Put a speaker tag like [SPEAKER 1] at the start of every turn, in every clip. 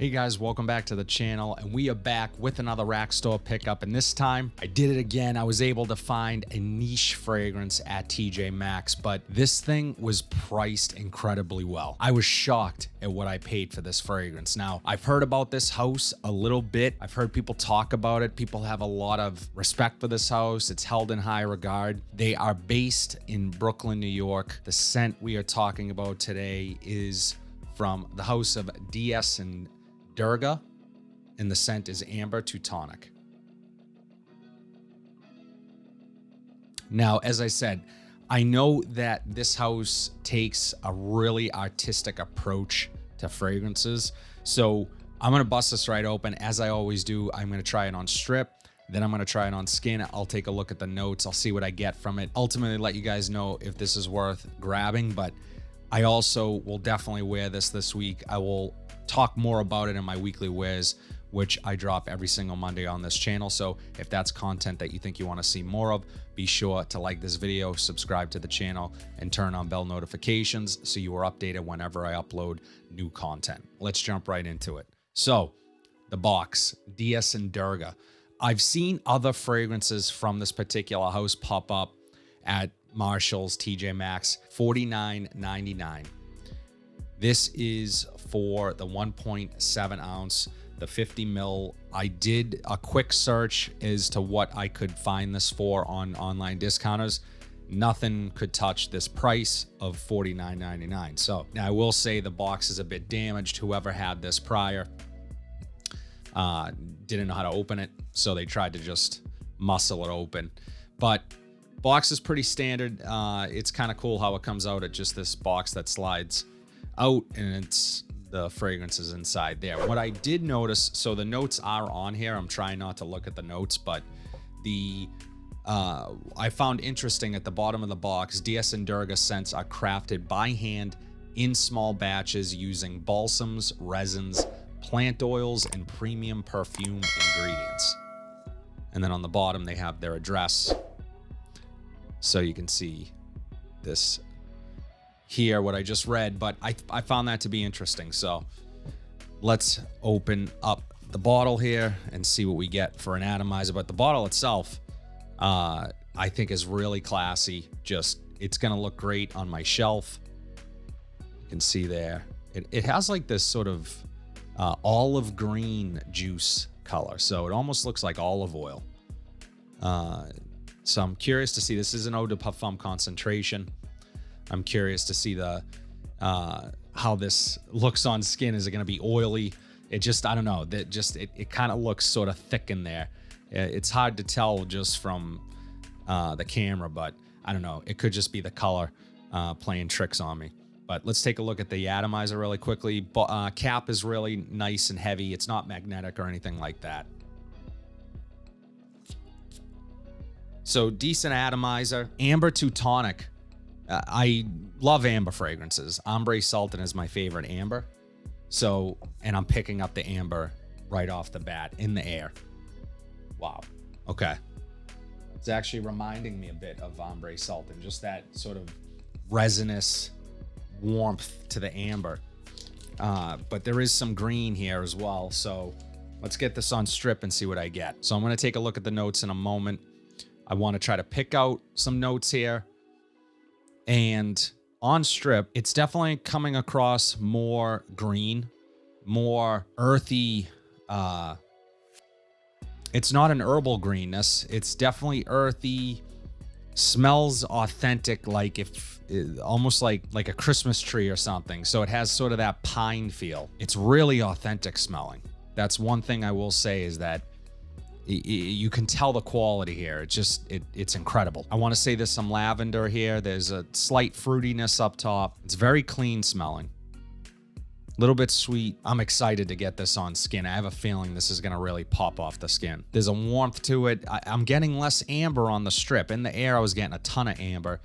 [SPEAKER 1] Hey guys, welcome back to the channel, and we are back with another rack store pickup, and this time I did it again. I was able to find a niche fragrance at TJ Maxx, but this thing was priced incredibly well. I was shocked at what I paid for this fragrance. Now, I've heard about this house a little bit. I've heard people talk about it. People have a lot of respect for this house. It's held in high regard. They are based in Brooklyn, New York. The scent we are talking about today is from the house of DS and Durga, and the scent is Amber Teutonic. Now, as I said, I know that this house takes a really artistic approach to fragrances, so I'm gonna bust this right open. As I always do, I'm gonna try it on strip, then I'm gonna try it on skin. I'll take a look at the notes, I'll see what I get from it. Ultimately, let you guys know if this is worth grabbing, but I also will definitely wear this week. I will talk more about it in my weekly wears, which I drop every single Monday on this channel. So if that's content that you think you want to see more of, be sure to like this video, subscribe to the channel, and turn on bell notifications so you are updated whenever I upload new content. Let's jump right into it. So the box, DS and Durga. I've seen other fragrances from this particular house pop up at Marshall's, TJ Maxx, $49.99. This is for the 1.7 ounce, the 50 mil. I did a quick search as to what I could find this for on online discounters. Nothing could touch this price of $49.99. So now I will say the box is a bit damaged. Whoever had this prior didn't know how to open it, so they tried to just muscle it open. But box is pretty standard. It's kind of cool how it comes out at just this box that slides out, and it's the fragrances inside there. What I did notice, so the notes are on here. I'm trying not to look at the notes, but the I found interesting at the bottom of the box, DS and Durga scents are crafted by hand in small batches using balsams, resins, plant oils, and premium perfume ingredients. And then on the bottom, they have their address. So you can see this here, what I just read, but I found that to be interesting. So let's open up the bottle here and see what we get for an atomizer. But the bottle itself, I think is really classy. Just, it's gonna look great on my shelf. You can see there, it has like this sort of olive green juice color. So it almost looks like olive oil. So I'm curious to see, this is an eau de parfum concentration. I'm curious to see the how this looks on skin. Is it going to be oily? It just, I don't know. That just it kind of looks sort of thick in there. It's hard to tell just from the camera, but I don't know. It could just be the color playing tricks on me. But let's take a look at the atomizer really quickly. Cap is really nice and heavy. It's not magnetic or anything like that. So decent atomizer. Amber Teutonic. I love amber fragrances. Ombre Sultan is my favorite amber. So, and I'm picking up the amber right off the bat in the air. Wow. Okay. It's actually reminding me a bit of Ombre Sultan. Just that sort of resinous warmth to the amber. But there is some green here as well. So let's get this on strip and see what I get. So I'm going to take a look at the notes in a moment. I want to try to pick out some notes here. And on strip, it's definitely coming across more green, more earthy. It's not an herbal greenness. It's definitely earthy, smells authentic, like if almost like a Christmas tree or something. So it has sort of that pine feel. It's really authentic smelling. That's one thing I will say, is that you can tell the quality here. It's incredible. I want to say there's some lavender here. There's a slight fruitiness up top. It's very clean smelling. A little bit sweet. I'm excited to get this on skin. I have a feeling this is going to really pop off the skin. There's a warmth to it. I'm getting less amber on the strip. In the air, I was getting a ton of amber.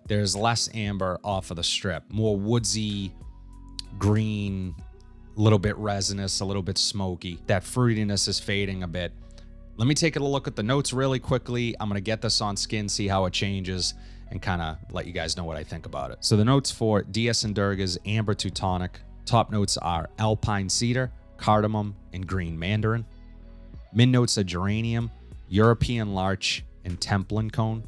[SPEAKER 1] There's less amber off of the strip. More woodsy, green, a little bit resinous, a little bit smoky. That fruitiness is fading a bit. Let me take a look at the notes really quickly. I'm going to get this on skin, see how it changes, and kind of let you guys know what I think about it. So the notes for DS and Durga's Amber Teutonic, top notes are alpine cedar, cardamom, and green mandarin. Mid notes are geranium, European larch, and Templin cone.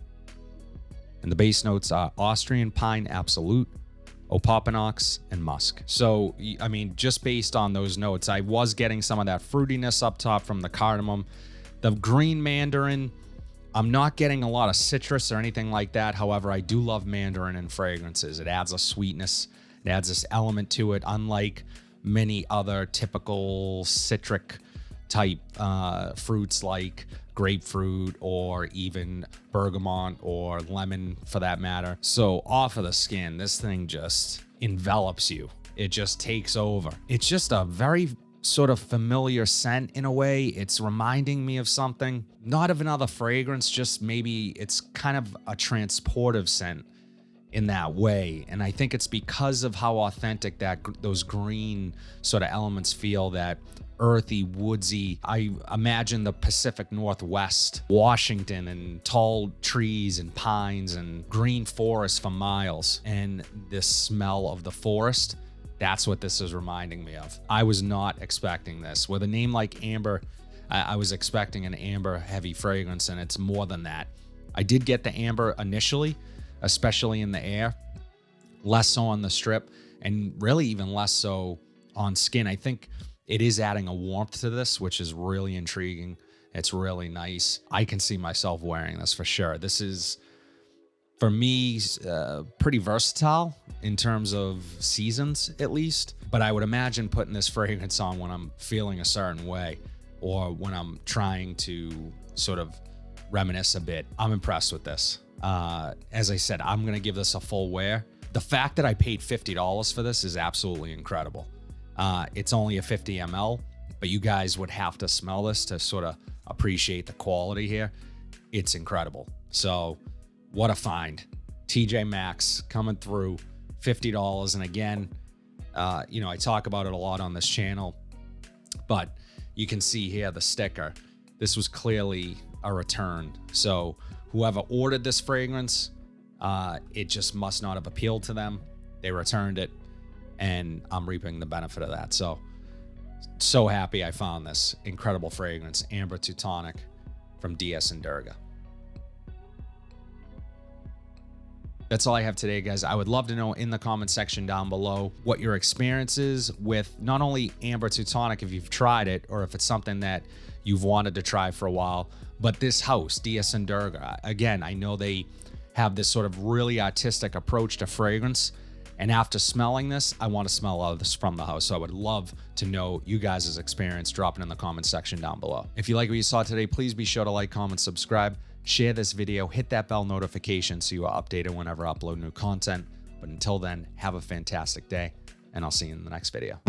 [SPEAKER 1] And the base notes are Austrian pine absolute, opopanox, and musk. So, I mean, just based on those notes, I was getting some of that fruitiness up top from the cardamom. The green mandarin, I'm not getting a lot of citrus or anything like that. However, I do love mandarin in fragrances. It adds a sweetness. It adds this element to it, unlike many other typical citric type fruits like grapefruit or even bergamot or lemon for that matter. So off of the skin, this thing just envelops you. It just takes over. It's just a very sort of familiar scent in a way. It's reminding me of something, not of another fragrance, just maybe it's kind of a transportive scent in that way. And I think it's because of how authentic those green sort of elements feel, that earthy, woodsy. I imagine the Pacific Northwest, Washington, and tall trees and pines and green forest for miles. And this smell of the forest, that's what this is reminding me of. I was not expecting this. With a name like Amber, I was expecting an amber heavy fragrance, and it's more than that. I did get the amber initially, especially in the air, less so on the strip, and really even less so on skin. I think it is adding a warmth to this, which is really intriguing. It's really nice. I can see myself wearing this for sure. This is, for me, pretty versatile in terms of seasons, at least. But I would imagine putting this fragrance on when I'm feeling a certain way or when I'm trying to sort of reminisce a bit. I'm impressed with this. As I said, I'm going to give this a full wear. The fact that I paid $50 for this is absolutely incredible. It's only a 50 ml, but you guys would have to smell this to sort of appreciate the quality here. It's incredible. So what a find. TJ Maxx coming through, $50. And again, I talk about it a lot on this channel, but you can see here the sticker. This was clearly a return. So whoever ordered this fragrance, it just must not have appealed to them. They returned it, and I'm reaping the benefit of that. So happy I found this incredible fragrance, Amber Teutonic from DS and Durga. That's all I have today, guys. I would love to know in the comment section down below what your experience is with not only Amber Teutonic, if you've tried it, or if it's something that you've wanted to try for a while, but this house, DS and Durga. Again, I know they have this sort of really artistic approach to fragrance. And after smelling this, I want to smell all of this from the house. So I would love to know you guys' experience. Drop it in the comment section down below. If you like what you saw today, please be sure to like, comment, subscribe, share this video, hit that bell notification so you are updated whenever I upload new content. But until then, have a fantastic day, and I'll see you in the next video.